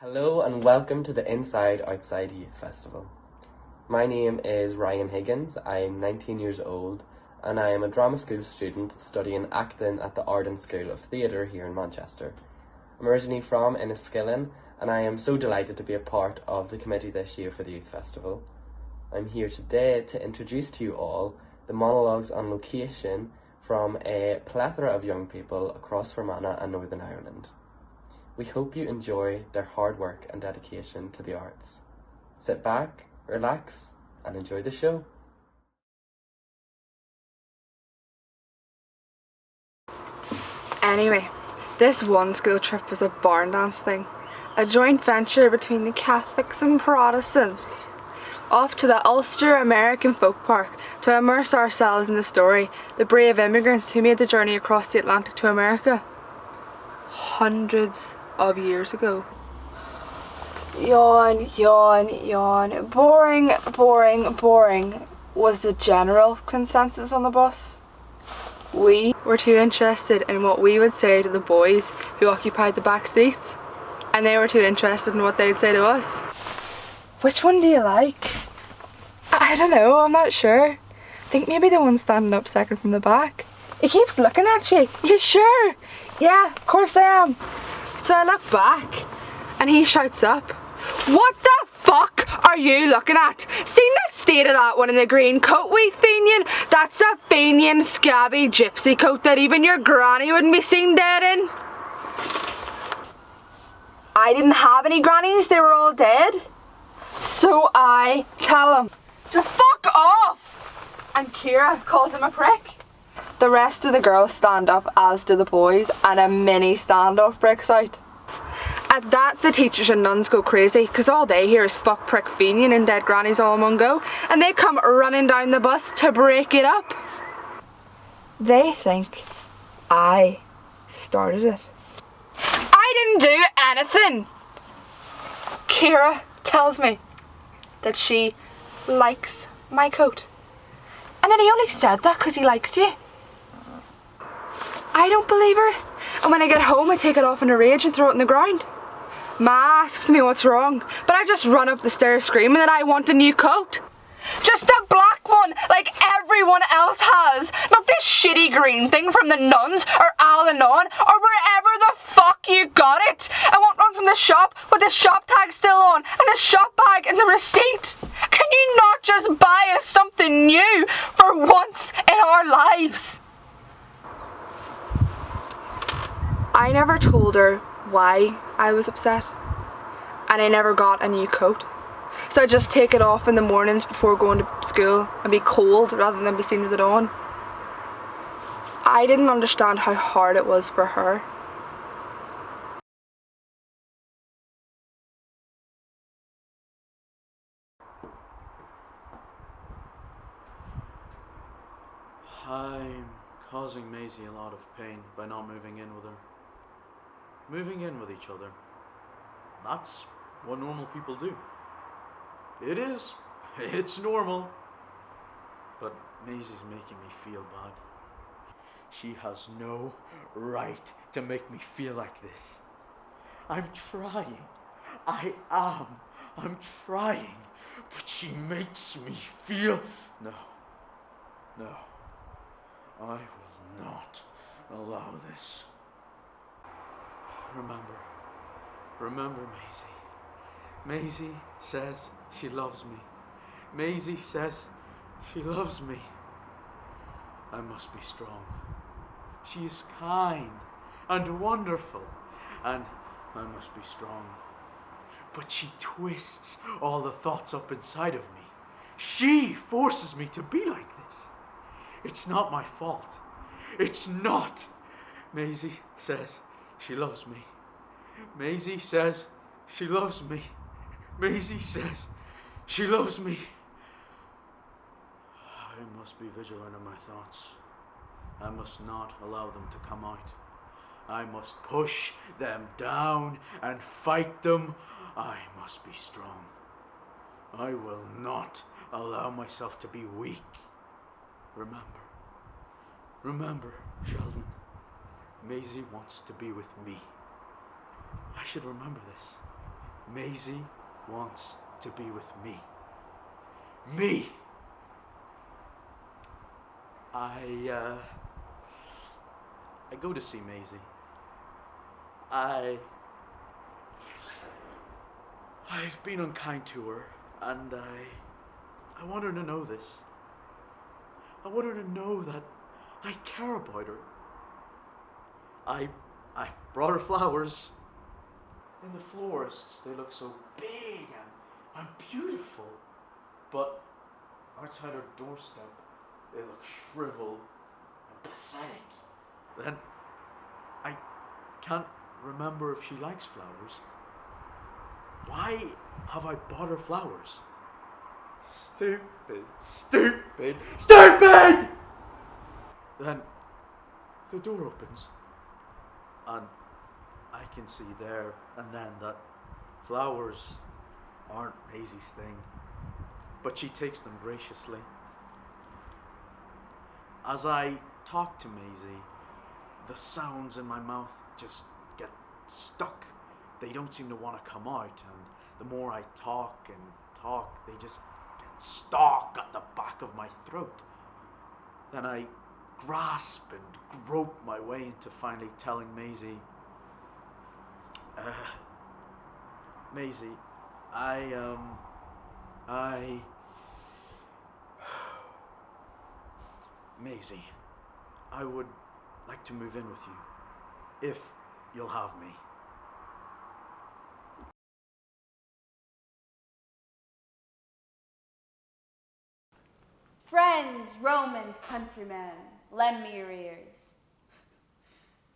Hello and welcome to the Inside Outside Youth Festival. My name is Ryan Higgins, I am 19 years old and I am a drama school student studying acting at the Arden School of Theatre here in Manchester. I'm originally from Enniskillen and I am so delighted to be a part of the committee this year for the Youth Festival. I'm here today to introduce to you all the monologues on location from a plethora of young people across Fermanagh and Northern Ireland. We hope you enjoy their hard work and dedication to the arts. Sit back, relax, and enjoy the show. Anyway, this one school trip was a barn dance thing. A joint venture between the Catholics and Protestants. Off to the Ulster American Folk Park to immerse ourselves in the story, the brave immigrants who made the journey across the Atlantic to America. Hundreds of years ago. Yawn, yawn, yawn. Boring, boring, boring was the general consensus on the bus. We were too interested in what we would say to the boys who occupied the back seats, and they were too interested in what they'd say to us. Which one do you like? I don't know, I'm not sure. I think maybe the one standing up second from the back. He keeps looking at you. You sure? Yeah, of course I am. So I look back and he shouts up, "What the fuck are you looking at? Seen the state of that one in the green coat, wee Fenian? That's a Fenian scabby gypsy coat that even your granny wouldn't be seen dead in." I didn't have any grannies, they were all dead. So I tell him to fuck off, and Kira calls him a prick. The rest of the girls stand up, as do the boys, and a mini standoff breaks out. At that, the teachers and nuns go crazy, because all they hear is fuck, prick, Fenian and dead grannies all in one go, and they come running down the bus to break it up. They think I started it. I didn't do anything! Kira tells me that she likes my coat, and that he only said that because he likes you. I don't believe her, and when I get home I take it off in a rage and throw it on the ground. Ma asks me what's wrong, but I just run up the stairs screaming that I want a new coat. Just a black one, like everyone else has, not this shitty green thing from the nuns or Al-Anon or wherever the fuck you got it. I want one from the shop with the shop tag still on and the shop bag and the receipt. Can you not just buy us something new for once in our lives? I never told her why I was upset, and I never got a new coat. So I just take it off in the mornings before going to school and be cold rather than be seen with it on. I didn't understand how hard it was for her. I'm causing Maisie a lot of pain by not moving in with her. Moving in with each other. That's what normal people do. It is. It's normal. But Maisie's making me feel bad. She has no right to make me feel like this. I'm trying. I am. I'm trying. But she makes me feel... No. I will not allow this. Remember Maisie. Maisie says she loves me. Maisie says she loves me. I must be strong. She is kind and wonderful, and I must be strong. But she twists all the thoughts up inside of me. She forces me to be like this. It's not my fault. It's not. Maisie says she loves me. Maisie says she loves me. Maisie says she loves me. I must be vigilant in my thoughts. I must not allow them to come out. I must push them down and fight them. I must be strong. I will not allow myself to be weak. Remember, Sheldon. Maisie wants to be with me. I should remember this. Maisie wants to be with me. Me! I go to see Maisie. I've been unkind to her, and I want her to know this. I want her to know that I care about her. I brought her flowers. In the florists, they look so big and beautiful. But outside her doorstep, they look shriveled and pathetic. Then I can't remember if she likes flowers. Why have I bought her flowers? Stupid, stupid, stupid! Then the door opens, and I can see there and then that flowers aren't Maisie's thing, but she takes them graciously. As I talk to Maisie, the sounds in my mouth just get stuck. They don't seem to want to come out, and the more I talk and talk, they just get stuck at the back of my throat. Then I grasp and grope my way into finally telling Maisie, Maisie, Maisie, I would like to move in with you, if you'll have me. Friends, Romans, countrymen, lend me your ears.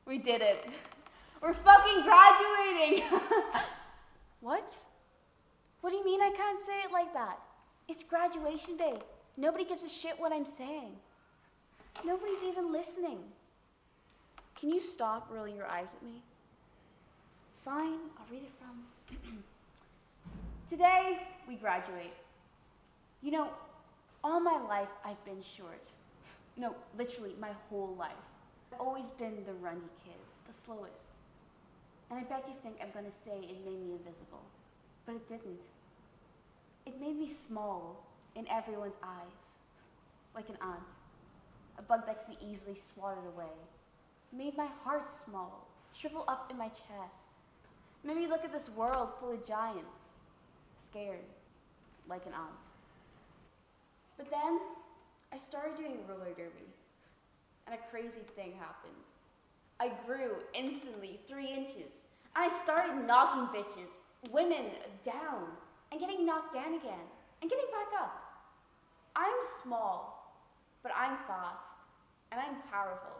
We did it. We're fucking graduating! What? What do you mean I can't say it like that? It's graduation day. Nobody gives a shit what I'm saying. Nobody's even listening. Can you stop rolling your eyes at me? Fine, I'll read it from. Today, we graduate. You know, all my life I've been short. No, literally my whole life. I've always been the runny kid, the slowest. And I bet you think I'm gonna say it made me invisible, but it didn't. It made me small in everyone's eyes, like an ant, a bug that could be easily swatted away. It made my heart small, shrivel up in my chest. It made me look at this world full of giants, scared, like an ant. But then, I started doing roller derby, and a crazy thing happened. I grew instantly 3 inches, and I started knocking bitches, women, down, and getting knocked down again, and getting back up. I'm small, but I'm fast, and I'm powerful,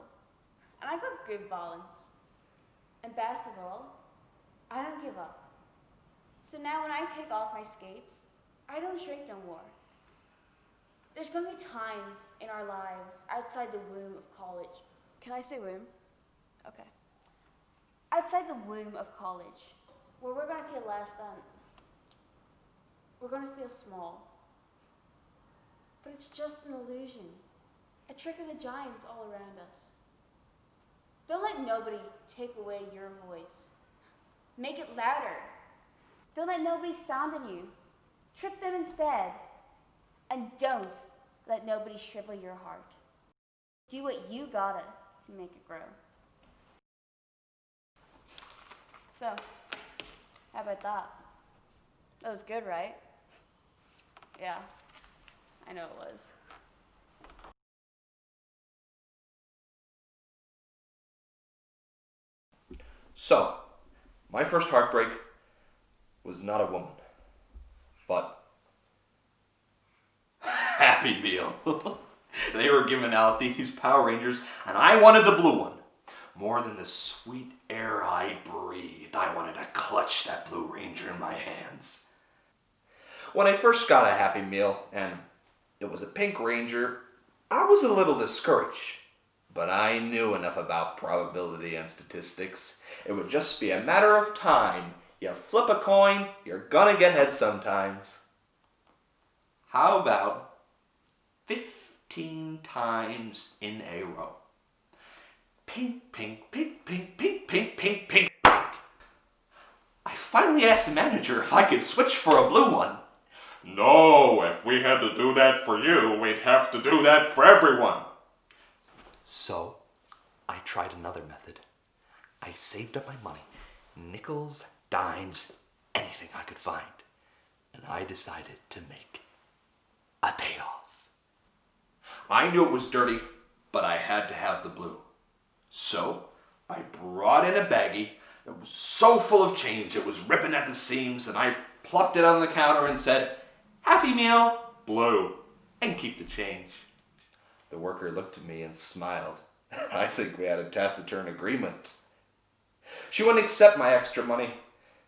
and I got good balance. And best of all, I don't give up. So now when I take off my skates, I don't shrink no more. There's going to be times in our lives outside the womb of college. Can I say womb? Okay. Outside the womb of college, where we're going to feel less than. We're going to feel small. But it's just an illusion, a trick of the giants all around us. Don't let nobody take away your voice. Make it louder. Don't let nobody sound on you. Trip them instead. And don't let nobody shrivel your heart. Do what you gotta to make it grow. So, how about that? That was good, right? Yeah, I know it was. So, my first heartbreak was not a woman, but Happy Meal. They were giving out these Power Rangers, and I wanted the blue one. More than the sweet air I breathed, I wanted to clutch that Blue Ranger in my hands. When I first got a Happy Meal, and it was a Pink Ranger, I was a little discouraged. But I knew enough about probability and statistics. It would just be a matter of time. You flip a coin, you're gonna get heads sometimes. How about 15 times in a row? Pink, pink, pink, pink, pink, pink, pink, pink, pink. I finally asked the manager if I could switch for a blue one. No, if we had to do that for you, we'd have to do that for everyone. So, I tried another method. I saved up my money, nickels, dimes, anything I could find, and I decided to make a payoff. I knew it was dirty, but I had to have the blue. So, I brought in a baggie that was so full of change it was ripping at the seams, and I plopped it on the counter and said, "Happy Meal, blue, and keep the change." The worker looked at me and smiled. I think we had a taciturn agreement. She wouldn't accept my extra money,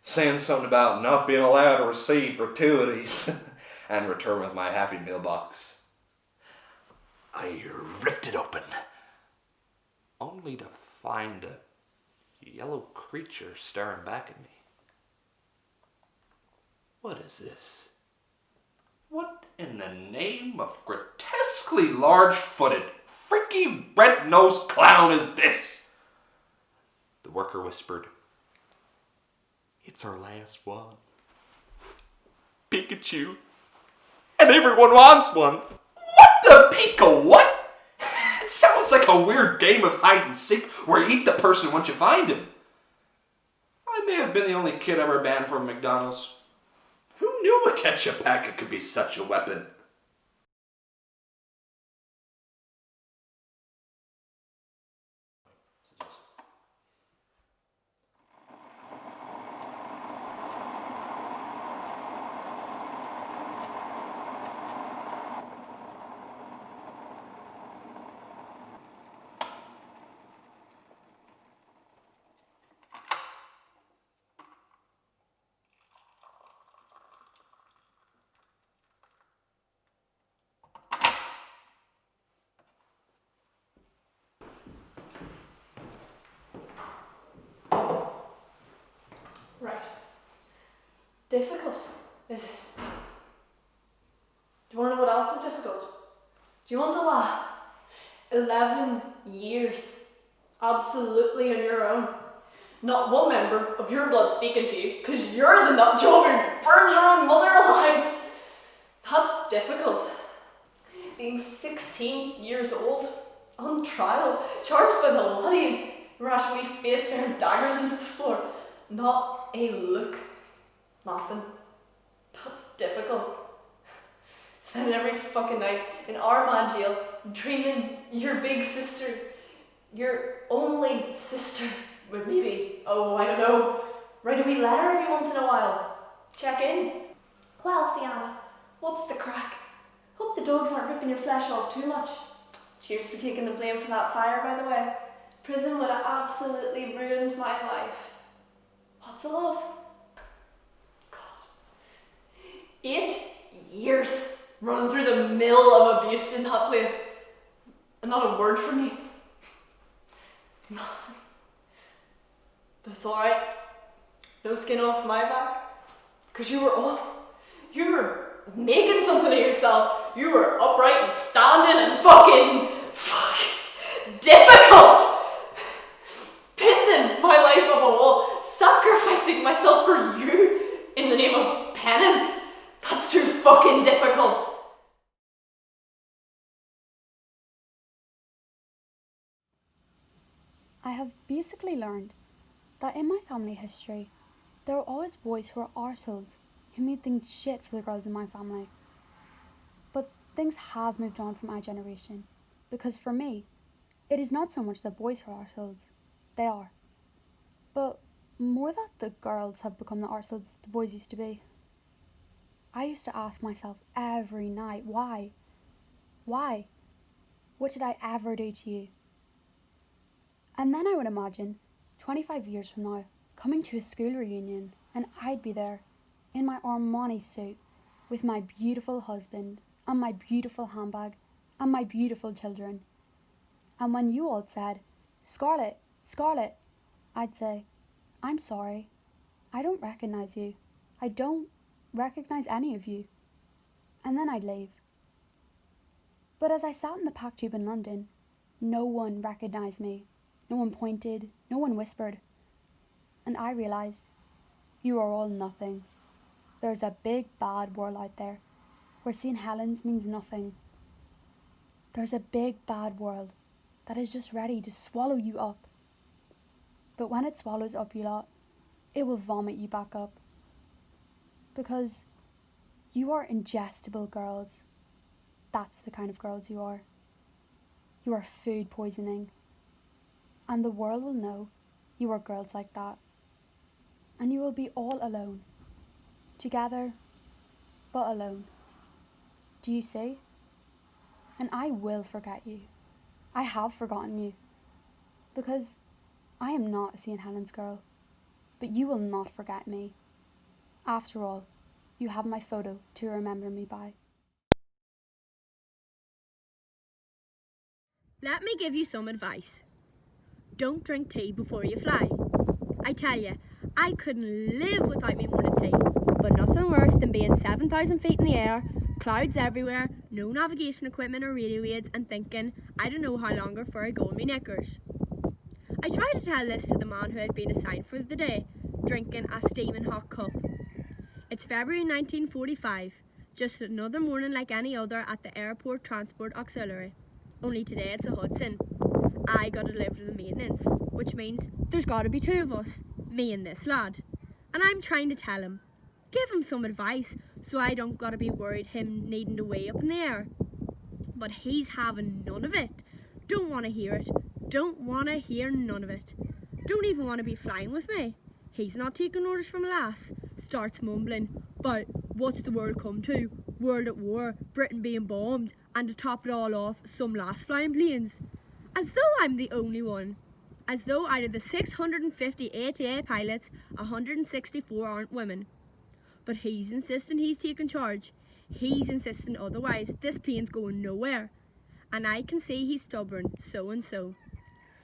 saying something about not being allowed to receive gratuities and return with my Happy Meal box. I ripped it open, only to find a yellow creature staring back at me. What is this? What in the name of grotesquely large-footed, freaky, red-nosed clown is this? The worker whispered, "It's our last one. Pikachu. And everyone wants one." What the Pika what? It sounds like a weird game of hide and seek where you eat the person once you find him. I may have been the only kid ever banned from McDonald's. Who knew a ketchup packet could be such a weapon? Right. Difficult, is it? Do you want to know what else is difficult? Do you want to laugh? 11 years. Absolutely on your own. Not one member of your blood speaking to you, because you're the nut job who burns your own mother alive. That's difficult. Being 16 years old, on trial, charged by the laddies, rashly face down daggers into the floor. Not a look. Nothing. That's difficult. Spending every fucking night in Armagh jail, dreaming your big sister, your only sister, would maybe, I don't know, write a wee letter every once in a while. Check in. Well, Fiona, what's the crack? Hope the dogs aren't ripping your flesh off too much. Cheers for taking the blame for that fire, by the way. Prison would have absolutely ruined my life. Lots of love. God. 8 years running through the mill of abuse in that place. And not a word from you. Nothing. But it's alright. No skin off my back. Because you were off. You were making something of yourself. You were upright and standing and fucking difficult. Pissing my life up a wall. Sacrificing myself for you in the name of penance. That's too fucking difficult. I have basically learned that in my family history, there were always boys who were arseholes who made things shit for the girls in my family. But things have moved on from my generation, because for me, it is not so much that boys are arseholes, they are, but more that the girls have become the arseholes the boys used to be. I used to ask myself every night, why? Why? What did I ever do to you? And then I would imagine, 25 years from now, coming to a school reunion, and I'd be there, in my Armani suit, with my beautiful husband, and my beautiful handbag, and my beautiful children. And when you all said, "Scarlet, Scarlet," I'd say, "I'm sorry. I don't recognise you. I don't recognise any of you." And then I'd leave. But as I sat in the packed tube in London, no one recognised me. No one pointed, no one whispered. And I realised, You are all nothing. There's a big bad world out there where St. Helens means nothing. There's a big bad world that is just ready to swallow you up. But when it swallows up you lot, it will vomit you back up. Because you are ingestible girls. That's the kind of girls you are. You are food poisoning. And the world will know you are girls like that. And you will be all alone. Together, but alone. Do you see? And I will forget you. I have forgotten you. Because I am not a St. Helens girl. But you will not forget me. After all, you have my photo to remember me by. Let me give you some advice. Don't drink tea before you fly. I tell you, I couldn't live without me morning tea, but nothing worse than being 7,000 feet in the air, clouds everywhere, no navigation equipment or radio aids, and thinking, I don't know how long before I go in my knickers. I tried to tell this to the man who had been assigned for the day, drinking a steaming hot cup. It's February 1945, just another morning like any other at the Airport Transport Auxiliary. Only today it's a Hudson. I got to live to the maintenance, which means there's got to be two of us, me and this lad. And I'm trying to tell him, give him some advice so I don't got to be worried him needing to weigh up in the air. But he's having none of it. Don't want to hear it. Don't want to hear none of it. Don't even want to be flying with me. He's not taking orders from a lass. Starts mumbling, but what's the world come to? World at war, Britain being bombed, and to top it all off, some lass flying planes. As though I'm the only one. As though out of the 650 ATA pilots, 164 aren't women. But he's insisting he's taking charge. He's insisting otherwise. This plane's going nowhere. And I can see he's stubborn, so and so.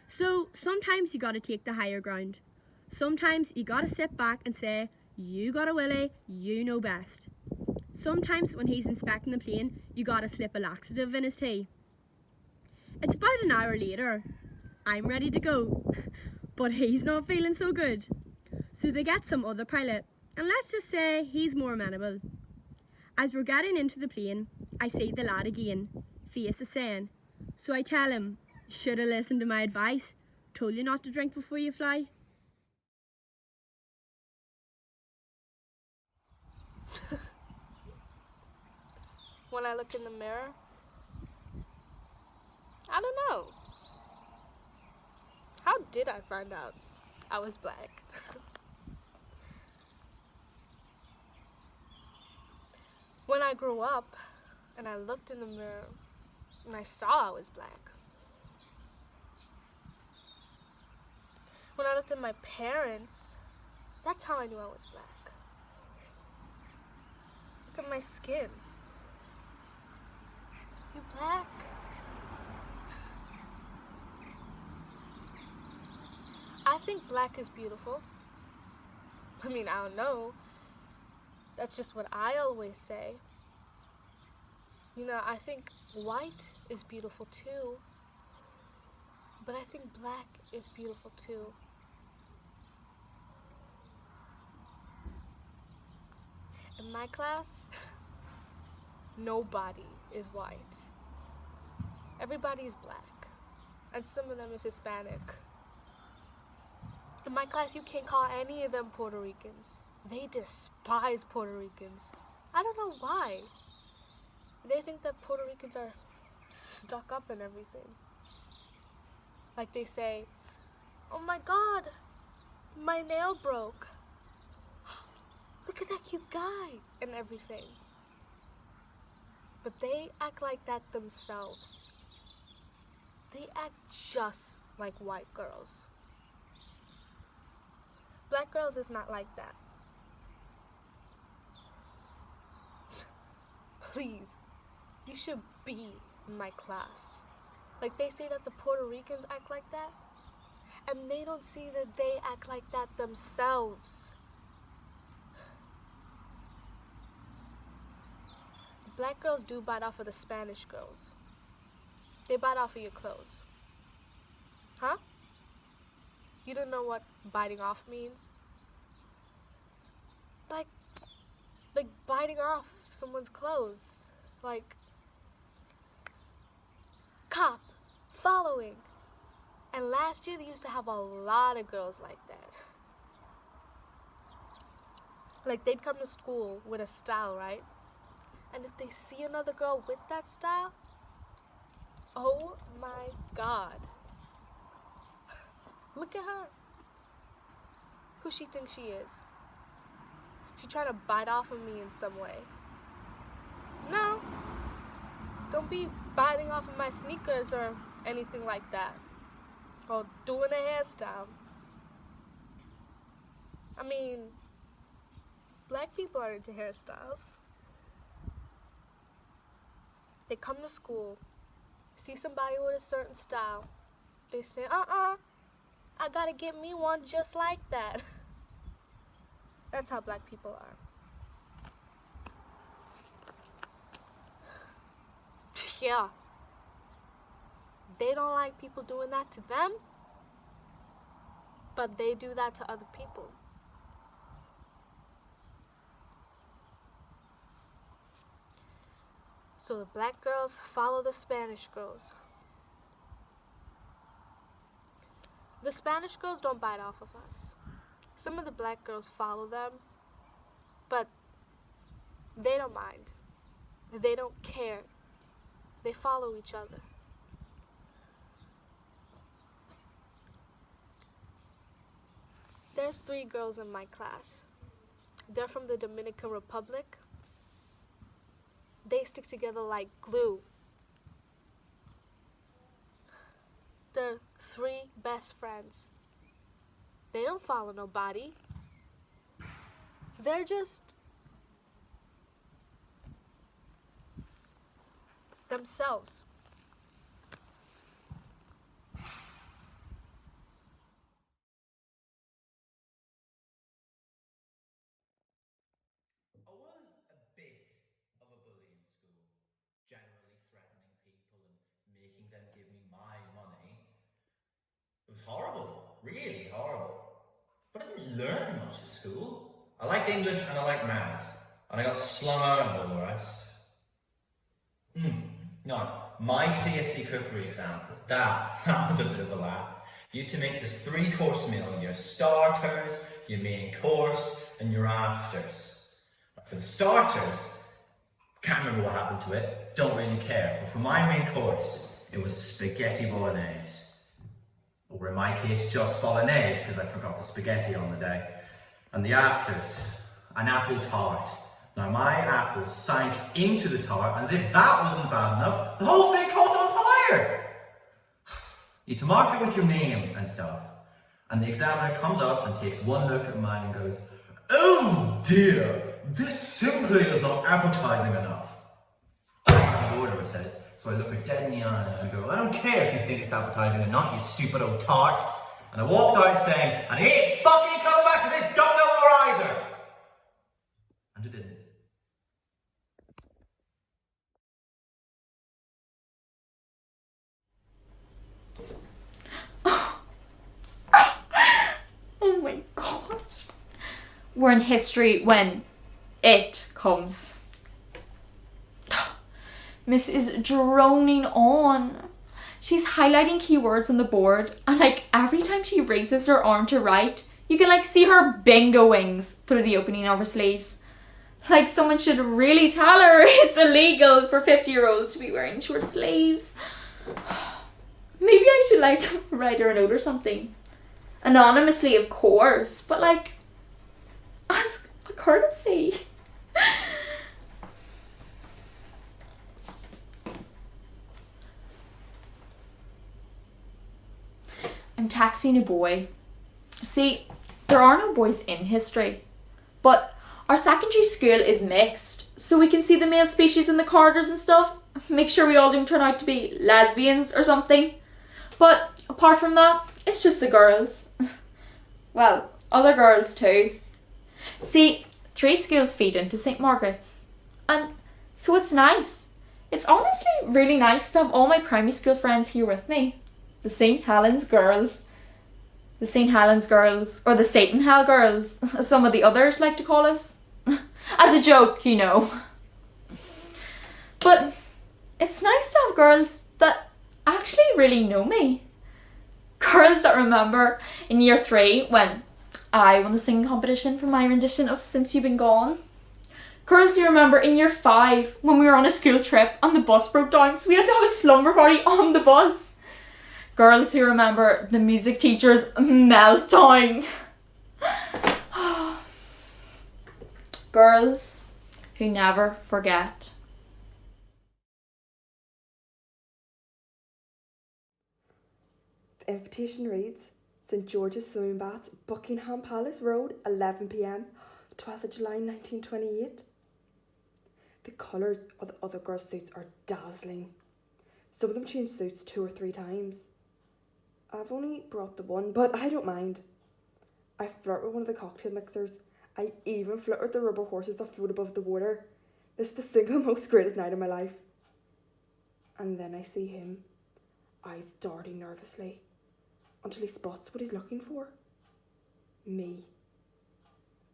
So sometimes you gotta take the higher ground. Sometimes you gotta sit back and say, you got a willy, you know best. Sometimes when he's inspecting the plane, you gotta slip a laxative in his tea. It's about an hour later. I'm ready to go, but he's not feeling so good. So they get some other pilot, and let's just say he's more amenable. As we're getting into the plane, I see the lad again, face is saying. So I tell him, should have listened to my advice, told you not to drink before you fly. When I look in the mirror, I don't know. How did I find out I was black? When I grew up and I looked in the mirror and I saw I was black. When I looked at my parents, that's how I knew I was black. Look at my skin. You black? I think black is beautiful. I mean, I don't know. That's just what I always say. You know, I think white is beautiful too. But I think black is beautiful too. In my class, nobody is white. Everybody is black. And some of them is Hispanic. In my class, you can't call any of them Puerto Ricans. They despise Puerto Ricans. I don't know why. They think that Puerto Ricans are stuck up and everything. Like they say, oh my God, my nail broke. Look at that cute guy and everything. But they act like that themselves. They act just like white girls. Black girls is not like that. Please, you should be in my class. Like they say that the Puerto Ricans act like that, and they don't see that they act like that themselves. The black girls do bite off of the Spanish girls. They bite off of your clothes. Huh? You don't know what biting off means? like biting off someone's clothes, like cop, following. And last year they used to have a lot of girls like that. Like they'd come to school with a style, right? And if they see another girl with that style, oh my God. Look at her. Who she thinks she is? She trying to bite off of me in some way. No. Don't be biting off of my sneakers or anything like that. Or doing a hairstyle. I mean, black people are into hairstyles. They come to school, see somebody with a certain style. They say, I gotta get me one just like that. That's how black people are. Yeah. They don't like people doing that to them, but they do that to other people. So the black girls follow the Spanish girls. The Spanish girls don't bite off of us. Some of the black girls follow them, but they don't mind. They don't care. They follow each other. There's 3 girls in my class. They're from the Dominican Republic. They stick together like glue. They're 3 best friends. They don't follow nobody. They're just themselves. I was a bit of a bully in school, generally threatening people and making them give me my money. It was horrible, really horrible. But I didn't learn much at school. I liked English and I liked maths, and I got slung out of all the rest. No, my CSC cookery example, that was a bit of a laugh. You had to make this 3-course meal, your starters, your main course, and your afters. For the starters, can't remember what happened to it, don't really care. But for my main course, it was spaghetti bolognese. Or in my case, just bolognese, because I forgot the spaghetti on the day. And the afters, an apple tart. Now my apple sank into the tart, and as if that wasn't bad enough, the whole thing caught on fire! You had to mark it with your name and stuff. And the examiner comes up and takes one look at mine and goes, "Oh dear! This simply is not appetizing enough." Out of order, it says. So I look her dead in the eye and I go, "I don't care if you think it's appetizing or not, you stupid old tart." And I walked out saying, "And he ain't fucking coming back to this don't know more either." And it didn't. Oh my gosh. We're in history when it comes. Miss is droning on. She's highlighting keywords on the board, and like every time she raises her arm to write, you can like see her bingo wings through the opening of her sleeves. Like someone should really tell her it's illegal for 50-year-olds to be wearing short sleeves. Maybe I should like write her a note or something. Anonymously, of course, but like as a courtesy. I'm taxing a boy. See, there are no boys in history, but our secondary school is mixed, so we can see the male species in the corridors and stuff. Make sure we all don't turn out to be lesbians or something. But apart from that, it's just the girls. Well, other girls too. See, 3 schools feed into St. Margaret's, and so it's nice. It's honestly really nice to have all my primary school friends here with me. The St. Helens girls. The St. Helens girls, or the Satan Hell girls, as some of the others like to call us. As a joke, you know. But it's nice to have girls that actually really know me. Girls that remember in year 3 when I won the singing competition for my rendition of Since You've Been Gone. Girls who remember in year 5 when we were on a school trip and the bus broke down, so we had to have a slumber party on the bus. Girls who remember the music teacher's meltdown. Girls who never forget. The invitation reads, St George's Swimming Baths, Buckingham Palace Road, 11 p.m, 12th of July 1928. The colours of the other girls' suits are dazzling. Some of them change suits 2 or 3 times. I've only brought the one, but I don't mind. I flirt with one of the cocktail mixers. I even flirt with the rubber horses that float above the water. This is the single most greatest night of my life. And then I see him, eyes darting nervously, until he spots what he's looking for. Me.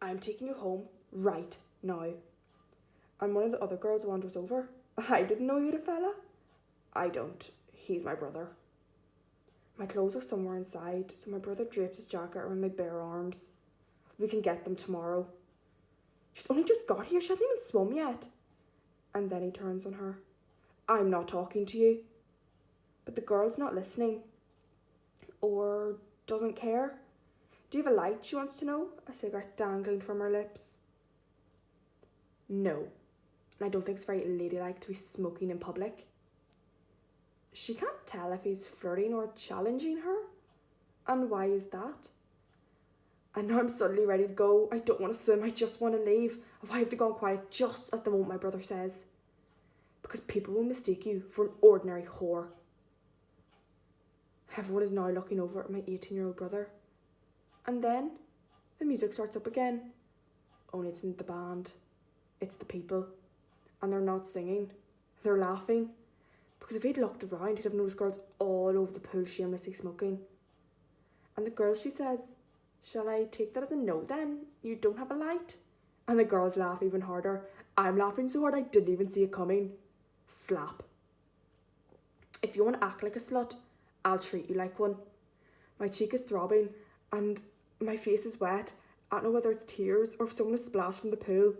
I'm taking you home right now. And one of the other girls wanders over. I didn't know you had a fella. I don't. He's my brother. My clothes are somewhere inside, so my brother drapes his jacket around my bare arms. We can get them tomorrow. She's only just got here. She hasn't even swum yet. And then he turns on her. I'm not talking to you. But the girl's not listening. Or doesn't care. Do you have a light, she wants to know? A cigarette dangling from her lips. No. And I don't think it's very ladylike to be smoking in public. She can't tell if he's flirting or challenging her. And why is that? And now I'm suddenly ready to go. I don't want to swim, I just want to leave. Why have they gone quiet just at the moment my brother says? Because people will mistake you for an ordinary whore. Everyone is now looking over at my 18-year-old brother. And then the music starts up again. Only it's not the band. It's the people. And they're not singing. They're laughing. Because if he'd looked around, he'd have noticed girls all over the pool shamelessly smoking. And the girl, she says, shall I take that as a no then? You don't have a light? And the girls laugh even harder. I'm laughing so hard I didn't even see it coming. Slap. If you want to act like a slut, I'll treat you like one. My cheek is throbbing and my face is wet. I don't know whether it's tears or if someone has splashed from the pool.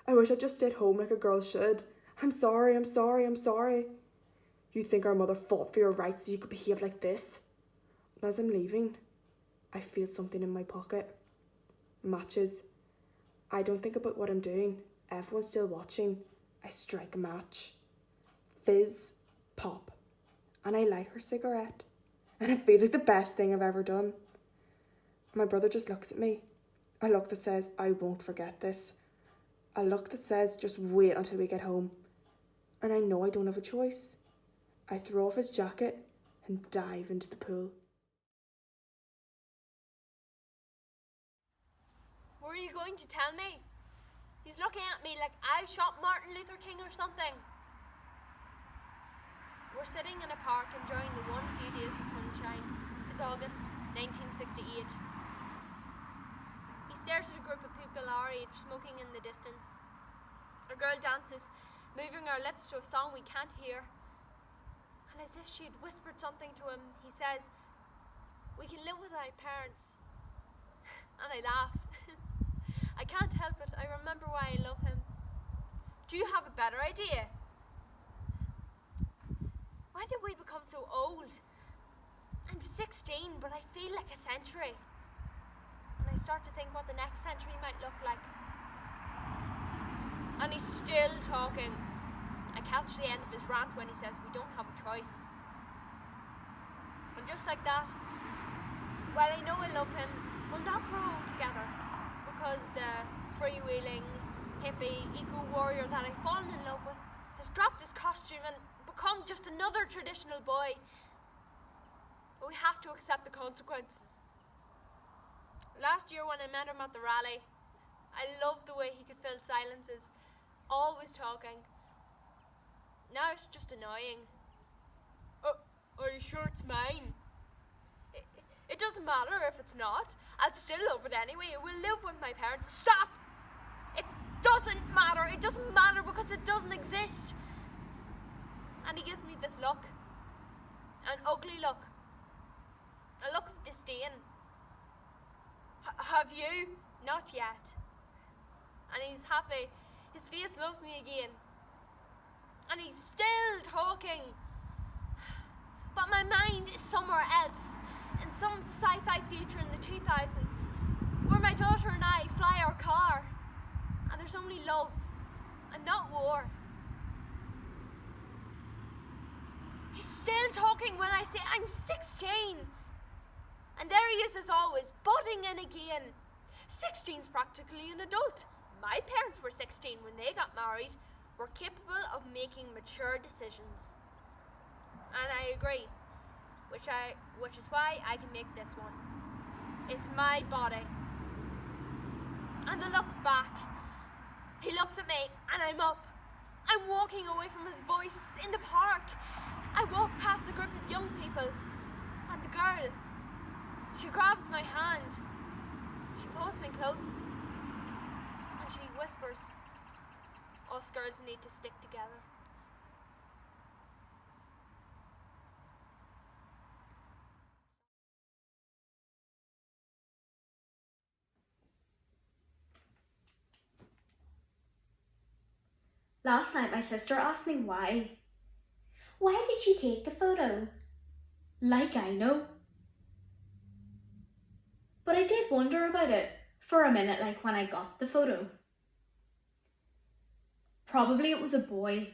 I wish I'd just stayed home like a girl should. I'm sorry, I'm sorry, I'm sorry. You think our mother fought for your rights so you could behave like this? And as I'm leaving, I feel something in my pocket. Matches. I don't think about what I'm doing. Everyone's still watching. I strike a match. Fizz, pop. And I light her cigarette. And it feels like the best thing I've ever done. My brother just looks at me. A look that says, I won't forget this. A look that says, just wait until we get home. And I know I don't have a choice. I throw off his jacket and dive into the pool. Were you going to tell me? He's looking at me like I shot Martin Luther King or something. We're sitting in a park enjoying the one few days of sunshine. It's August 1968. He stares at a group of people our age smoking in the distance. A girl dances, moving her lips to a song we can't hear. And as if she'd whispered something to him, he says, "We can live without parents." And I laugh. I can't help it. I remember why I love him. Do you have a better idea? Why did we become so old? I'm 16, but I feel like a century. And I start to think what the next century might look like. And he's still talking. I catch the end of his rant when he says we don't have a choice. And just like that, while I know I love him, we'll not grow old together. Because the freewheeling, hippie, eco-warrior that I've fallen in love with has dropped his costume and become just another traditional boy. But we have to accept the consequences. Last year when I met him at the rally, I loved the way he could fill silences, always talking. Now it's just annoying. Are you sure it's mine? It doesn't matter if it's not. I'd still love it anyway. We'll live with my parents. Stop! doesn't matter. It doesn't matter because it doesn't exist. And he gives me this look. An ugly look. A look of disdain. Have you? Not yet. And he's happy. His face loves me again. And he's still talking. But my mind is somewhere else. In some sci-fi future in the 2000s. Where my daughter and I fly our car. And there's only love. And not war. He's still talking when I say I'm 16. And there he is as always, butting in again. 16's practically an adult. My parents were 16 when they got married. Were capable of making mature decisions. And I agree. Which is why I can make this one. It's my body. And the look's back. He looks at me and I'm up. I'm walking away from his voice in the park. I walk past the group of young people. And the girl, she grabs my hand. She pulls me close. And she whispers, "Us girls need to stick together." Last night my sister asked me why. Why did you take the photo? Like I know. But I did wonder about it for a minute, like when I got the photo. Probably it was a boy.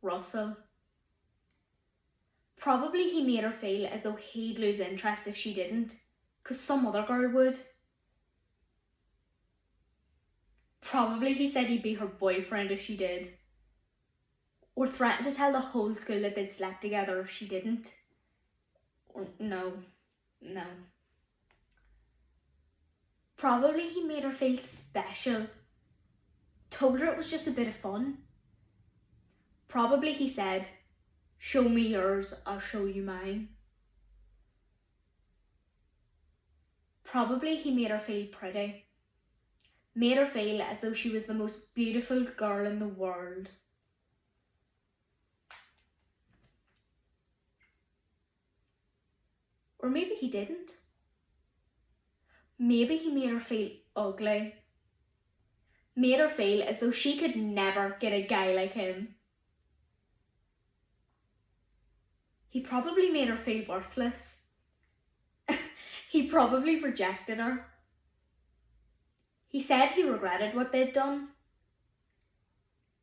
Russell. Probably he made her feel as though he'd lose interest if she didn't, 'cause some other girl would. Probably he said he'd be her boyfriend if she did. Or threatened to tell the whole school that they'd slept together if she didn't. Or no. Probably he made her feel special. Told her it was just a bit of fun. Probably he said, "Show me yours, I'll show you mine." Probably he made her feel pretty. Made her feel as though she was the most beautiful girl in the world. Or maybe he didn't. Maybe he made her feel ugly. Made her feel as though she could never get a guy like him. He probably made her feel worthless. He probably rejected her. He said he regretted what they'd done.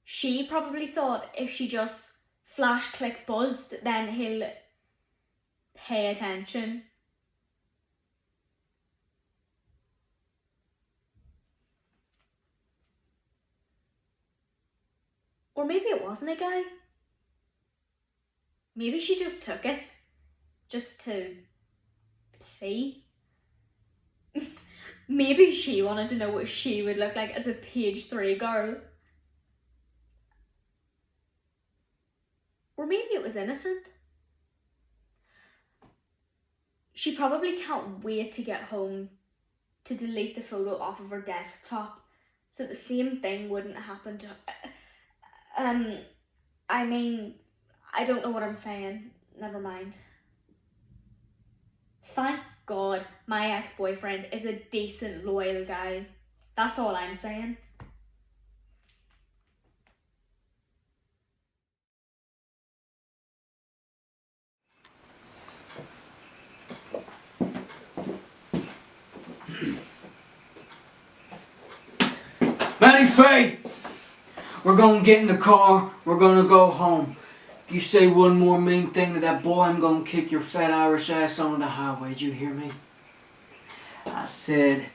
She probably thought if she just flash, click, buzzed, then he'll pay attention. Or maybe it wasn't a guy. Maybe she just took it, just to see. Maybe she wanted to know what she would look like as a page 3 girl. Or maybe it was innocent. She probably can't wait to get home to delete the photo off of her desktop so the same thing wouldn't happen to her. I mean, I don't know what I'm saying. Never mind. Thank God my ex-boyfriend is a decent, loyal guy. That's all I'm saying. Manny Faye! We're gonna get in the car, we're gonna go home. If you say one more mean thing to that boy, I'm gonna kick your fat Irish ass on the highway. Did you hear me? I said,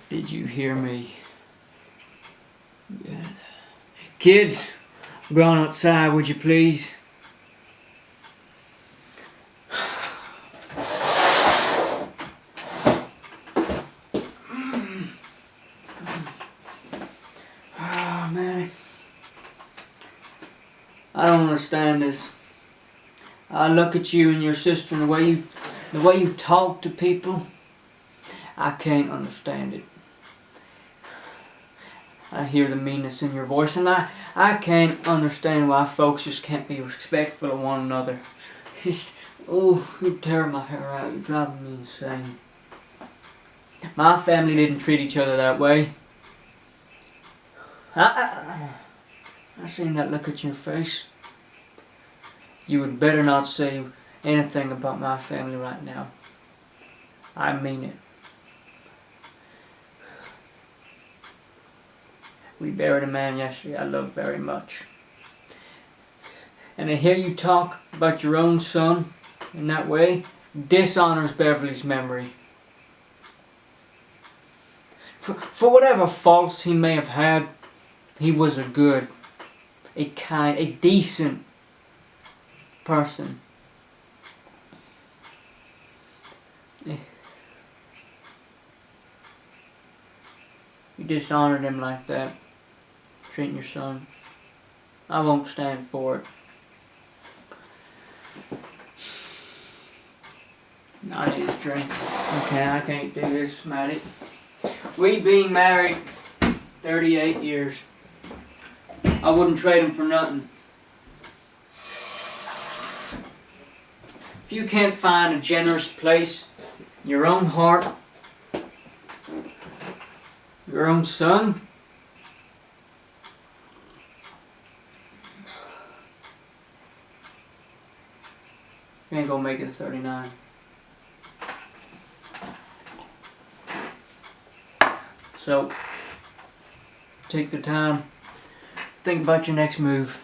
did you hear me? Good. Kids, I'm going outside, would you please? I don't understand this. I look at you and your sister and the way you talk to people, I can't understand it. I hear the meanness in your voice, and I can't understand why folks just can't be respectful of one another. Oh, you're tearing my hair out. You're driving me insane. My family didn't treat each other that way. I seen that look at your face. You would better not say anything about my family right now. I mean it. We buried a man yesterday I love very much. And to hear you talk about your own son in that way dishonors Beverly's memory. For whatever faults he may have had, he was a good, a kind, a decent person. You dishonored him like that, treating your son. I won't stand for it. I need a drink. Okay, I can't do this, Maddie. We've been married 38 years. I wouldn't trade him for nothing. If you can't find a generous place in your own heart, your own son, you ain't gonna make it to 39. So, take the time, think about your next move.